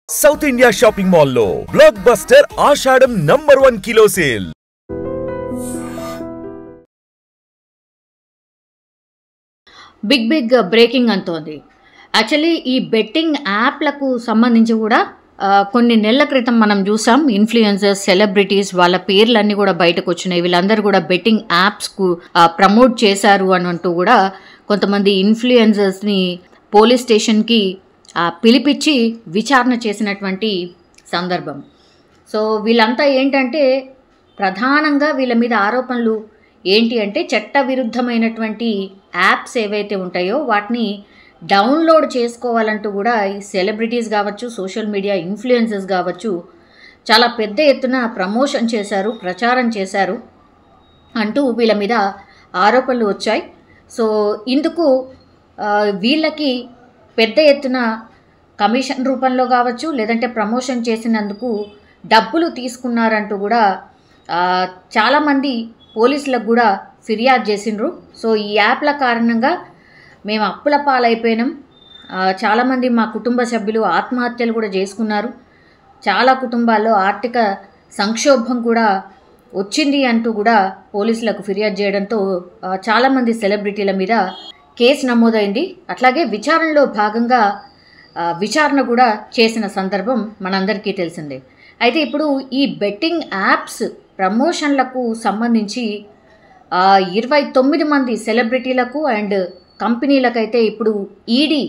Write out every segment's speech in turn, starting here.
South India shopping mall లో block buster ఆషాఢం #1 kilo sale. Big breaking అంటోంది. Actually ఈ betting యాప్లకు సంబంధించి కూడా కొన్ని నెలల క్రితం మనం చూసాం. ఇన్ఫ్లుయెన్సర్స్, సెలబ్రిటీస్ వాళ్ళ పేర్లన్నీ కూడా బయటకు వచ్చినాయి. వీళ్ళందరూ కూడా బెట్టింగ్ యాప్స్కు ప్రమోట్ చేశారు అని అంటూ కూడా కొంతమంది ఇన్ఫ్లుయెన్సర్స్ని పోలీస్ స్టేషన్కి పిలిపించి విచారణ చేసినటువంటి సందర్భం. సో వీళ్ళంతా ఏంటంటే ప్రధానంగా వీళ్ళ మీద ఆరోపణలు ఏంటి అంటే చట్టవిరుద్ధమైనటువంటి యాప్స్ ఏవైతే ఉంటాయో వాటిని డౌన్లోడ్ చేసుకోవాలంటూ కూడా ఈ సెలబ్రిటీస్ కావచ్చు, సోషల్ మీడియా ఇన్ఫ్లుయెన్సర్స్ కావచ్చు చాలా పెద్ద ఎత్తున ప్రమోషన్ చేశారు, ప్రచారం చేశారు అంటూ వీళ్ళ మీద ఆరోపణలు వచ్చాయి. సో ఇందుకు వీళ్ళకి పెద్ద ఎత్తున కమిషన్ రూపంలో కావచ్చు, లేదంటే ప్రమోషన్ చేసినందుకు డబ్బులు తీసుకున్నారంటూ కూడా చాలామంది పోలీసులకు కూడా ఫిర్యాదు చేసిండ్రు. సో ఈ యాప్ల కారణంగా మేము అప్పుల పాలైపోయినాం, చాలామంది మా కుటుంబ సభ్యులు ఆత్మహత్యలు కూడా చేసుకున్నారు, చాలా కుటుంబాల్లో ఆర్థిక సంక్షోభం కూడా వచ్చింది అంటూ కూడా పోలీసులకు ఫిర్యాదు చేయడంతో చాలామంది సెలబ్రిటీల మీద కేసు నమోదైంది. అట్లాగే విచారణలో భాగంగా విచారణ కూడా చేసిన సందర్భం మనందరికీ తెలిసిందే. అయితే ఇప్పుడు ఈ బెట్టింగ్ యాప్స్ ప్రమోషన్లకు సంబంధించి 29 మంది సెలబ్రిటీలకు అండ్ కంపెనీలకైతే ఇప్పుడు ఈడీ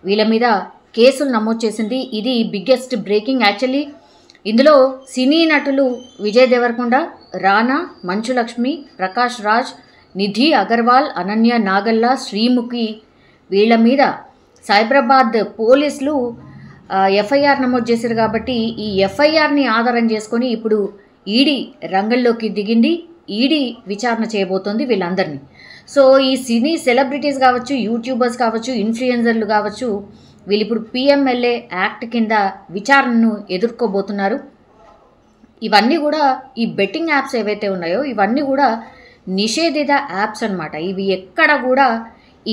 వీళ్ళ మీద కేసులు నమోదు చేసింది. ఇది బిగ్గెస్ట్ బ్రేకింగ్. యాక్చువల్లీ ఇందులో సినీ నటులు విజయ్ దేవరకొండ, రానా, మంచు లక్ష్మి, ప్రకాష్ రాజ్, నిధి అగర్వాల్, అనన్య నాగల్లా, శ్రీముఖి వీళ్ళ మీద సైబరాబాద్ పోలీసులు ఎఫ్ఐఆర్ నమోదు చేశారు. కాబట్టి ఈ ఎఫ్ఐఆర్ని ఆధారం చేసుకొని ఇప్పుడు ఈడీ రంగంలోకి దిగింది. ఈడీ విచారణ చేయబోతోంది వీళ్ళందరినీ. సో ఈ సినీ సెలబ్రిటీస్ కావచ్చు, యూట్యూబర్స్ కావచ్చు, ఇన్ఫ్లుయెన్సర్లు కావచ్చు, వీళ్ళు ఇప్పుడు పిఎంఎల్ఏ యాక్ట్ కింద విచారణను ఎదుర్కోబోతున్నారు. ఇవన్నీ కూడా ఈ బెట్టింగ్ యాప్స్ ఏవైతే ఉన్నాయో ఇవన్నీ కూడా నిషేధిత యాప్స్ అన్నమాట. ఇవి ఎక్కడ కూడా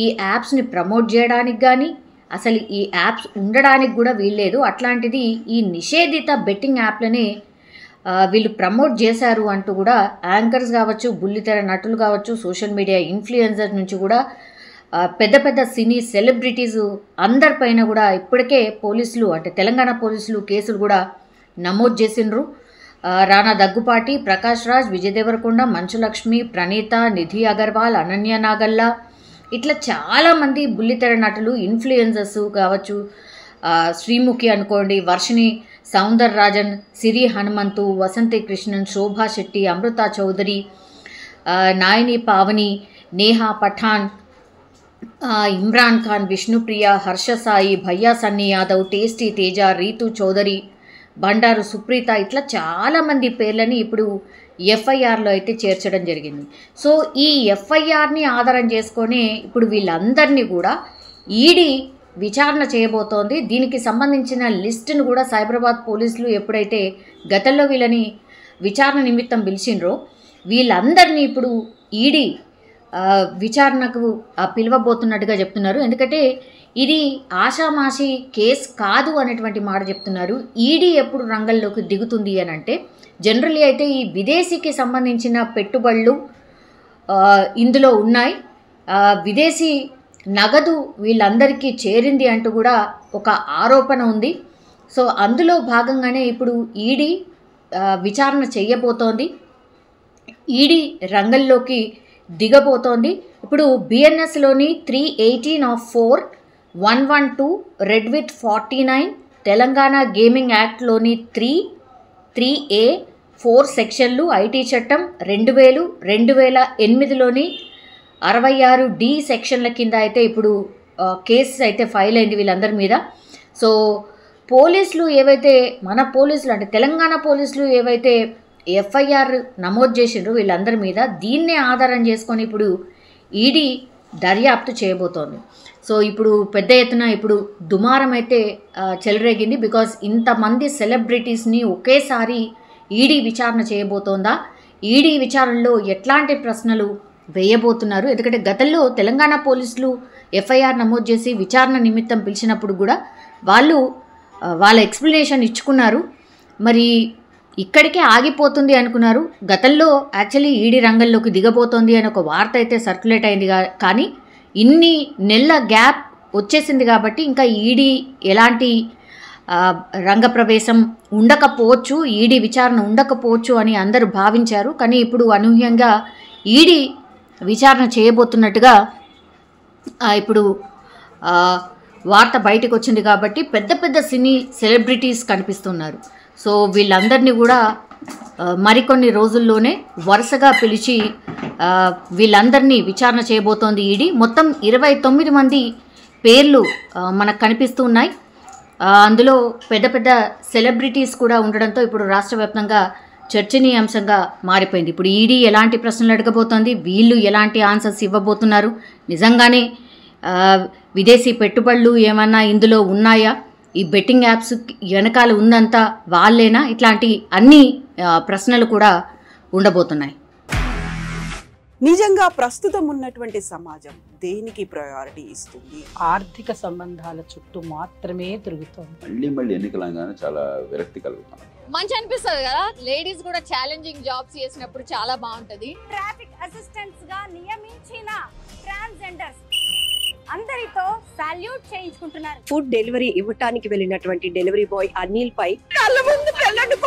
ఈ యాప్స్ని ప్రమోట్ చేయడానికి కానీ అసలు ఈ యాప్స్ ఉండడానికి కూడా వీల్లేదు. అట్లాంటిది ఈ నిషేధిత బెట్టింగ్ యాప్లనే వీళ్ళు ప్రమోట్ చేశారు అంటూ కూడా యాంకర్స్ కావచ్చు, బుల్లితెర నటులు కావచ్చు, సోషల్ మీడియా ఇన్ఫ్లుయెన్సర్స్ నుంచి కూడా పెద్ద పెద్ద సినీ సెలబ్రిటీస్ అందరిపైన కూడా ఇప్పటికే పోలీసులు అంటే తెలంగాణ పోలీసులు కేసులు కూడా నమోదు చేసిండ్రు. రానా దగ్గుపాటి, ప్రకాష్ రాజ్, విజయ్ దేవరకొండ, మంచు లక్ష్మి, ప్రణీత, నిధి అగర్వాల్, అనన్య నాగల్లా ఇట్లా చాలామంది బుల్లితెర నటులు ఇన్ఫ్లుయెన్సర్స్ కావచ్చు, శ్రీముఖి అనుకోండి, వర్షిణి సౌందర్ రాజన్, సిరి హనుమంతు, వసంతి కృష్ణన్, శోభా శెట్టి, అమృత చౌదరి, నాయని పావని, నేహా పఠాన్, ఇమ్రాన్ ఖాన్, విష్ణుప్రియ, హర్ష సాయి, భయ్యా సన్నీ యాదవ్, టేస్టీ తేజ, రీతు చౌదరి, బండారు సుప్రీత ఇట్లా చాలామంది పేర్లని ఇప్పుడు ఎఫ్ఐఆర్లో అయితే చేర్చడం జరిగింది. సో ఈ ఎఫ్ఐఆర్ని ఆధారం చేసుకొని ఇప్పుడు వీళ్ళందరినీ కూడా ఈడీ విచారణ చేయబోతోంది. దీనికి సంబంధించిన లిస్టును కూడా సైబరాబాద్ పోలీసులు ఎప్పుడైతే గతంలో వీళ్ళని విచారణ నిమిత్తం పిలిచిండ్రో వీళ్ళందరినీ ఇప్పుడు ఈడీ విచారణకు పిలవబోతున్నట్టుగా చెప్తున్నారు. ఎందుకంటే ఇది ఆషామాషి కేసు కాదు అనేటువంటి మాట చెప్తున్నారు. ఈడీ ఎప్పుడు రంగంలోకి దిగుతుంది అని అంటే జనరల్లీ అయితే ఈ విదేశీకి సంబంధించిన పెట్టుబడులు ఇందులో ఉన్నాయి, విదేశీ నగదు వీళ్ళందరికీ చేరింది అంటూ కూడా ఒక ఆరోపణ ఉంది. సో అందులో భాగంగానే ఇప్పుడు ఈడీ విచారణ చేయబోతోంది, ఈడీ రంగంలోకి దిగబోతోంది. ఇప్పుడు బిఎన్ఎస్లోని 318/4/112 రెడ్ విత్ 49 తెలంగాణ గేమింగ్ యాక్ట్లోని 3A4 సెక్షన్లు, ఐటీ చట్టం 2000 2008లోని 66D సెక్షన్ల కింద అయితే ఇప్పుడు కేసు అయితే ఫైల్ అయింది వీళ్ళందరి మీద. సో పోలీసులు ఏవైతే మన పోలీసులు అంటే తెలంగాణ పోలీసులు ఏవైతే ఎఫ్ఐఆర్ నమోదు చేసిండ్రు వీళ్ళందరి మీద దీన్నే ఆధారం చేసుకొని ఇప్పుడు ఈడీ దర్యాప్తు చేయబోతోంది. సో ఇప్పుడు పెద్ద ఎత్తున ఇప్పుడు దుమారం అయితే చెలరేగింది. బికాజ్ ఇంతమంది సెలబ్రిటీస్ని ఒకేసారి ఈడీ విచారణ చేయబోతోందా, ఈడీ విచారణలో ఎట్లాంటి ప్రశ్నలు వేయబోతున్నారు? ఎందుకంటే గతంలో తెలంగాణ పోలీసులు ఎఫ్ఐఆర్ నమోదు చేసి విచారణ నిమిత్తం పిలిచినప్పుడు కూడా వాళ్ళు వాళ్ళ ఎక్స్ప్లెనేషన్ ఇచ్చుకున్నారు. మరి ఇక్కడికే ఆగిపోతుంది అనుకున్నారు. గతంలో యాక్చువల్లీ ఈడీ రంగంలోకి దిగబోతోంది అని ఒక వార్త అయితే సర్క్యులేట్ అయింది. కానీ ఇన్ని నెలల గ్యాప్ వచ్చేసింది కాబట్టి ఇంకా ఈడీ ఎలాంటి రంగప్రవేశం ఉండకపోవచ్చు, ఈడీ విచారణ ఉండకపోవచ్చు అని అందరూ భావించారు. కానీ ఇప్పుడు అనూహ్యంగా ఈడీ విచారణ చేయబోతున్నట్టుగా ఇప్పుడు వార్త బయటకు వచ్చింది. కాబట్టి పెద్ద పెద్ద సినీ సెలబ్రిటీస్ కనిపిస్తున్నారు. సో వీళ్ళందరినీ కూడా మరికొన్ని రోజుల్లోనే వరుసగా పిలిచి వీళ్ళందరినీ విచారణ చేయబోతోంది ఈడీ. మొత్తం 29 మంది పేర్లు మనకు కనిపిస్తూ ఉన్నాయి. అందులో పెద్ద పెద్ద సెలబ్రిటీస్ కూడా ఉండడంతో ఇప్పుడు రాష్ట్ర వ్యాప్తంగా చర్చనీయాంశంగా మారిపోయింది. ఇప్పుడు ఈడీ ఎలాంటి ప్రశ్నలు అడగబోతోంది, వీళ్ళు ఎలాంటి ఆన్సర్స్ ఇవ్వబోతున్నారు, నిజంగానే విదేశీ పెట్టుబడులు ఏమన్నా ఇందులో ఉన్నాయా, ఈ బెట్టింగ్ యాప్స్ వెనకాల ఉందంతా వాళ్ళేనా, ఇట్లాంటి అన్ని ప్రశ్నలు కూడా ఉండబోతున్నాయి. నిజంగా ప్రస్తుతం ఉన్నటువంటి సమాజం దేనికి ప్రయారిటీ ఇస్తుంది? ఆర్థిక సంబంధాల చుట్టూ మాత్రమే తిరుగుతోంది. మళ్ళీ ఎన్నికలంగానే చాలా విరక్తి కలుగుతాం. మంచి అనిపిస్తుంది కదా, లేడీస్ కూడా ఛాలెంజింగ్ జాబ్స్ చేసినప్పుడు చాలా బాగుంటది. ట్రాఫిక్ అసిస్టెంట్స్ గా నియమించిన ట్రాన్స్జెండర్స్ అందరితో సాల్యూట్ చేయించుకుంటున్నారు. ఫుడ్ డెలివరీ ఇవ్వటానికి వెళ్ళినటువంటి డెలివరీ బాయ్ అనిల్ పై కళ్ళ ముందు పెళ్ళండి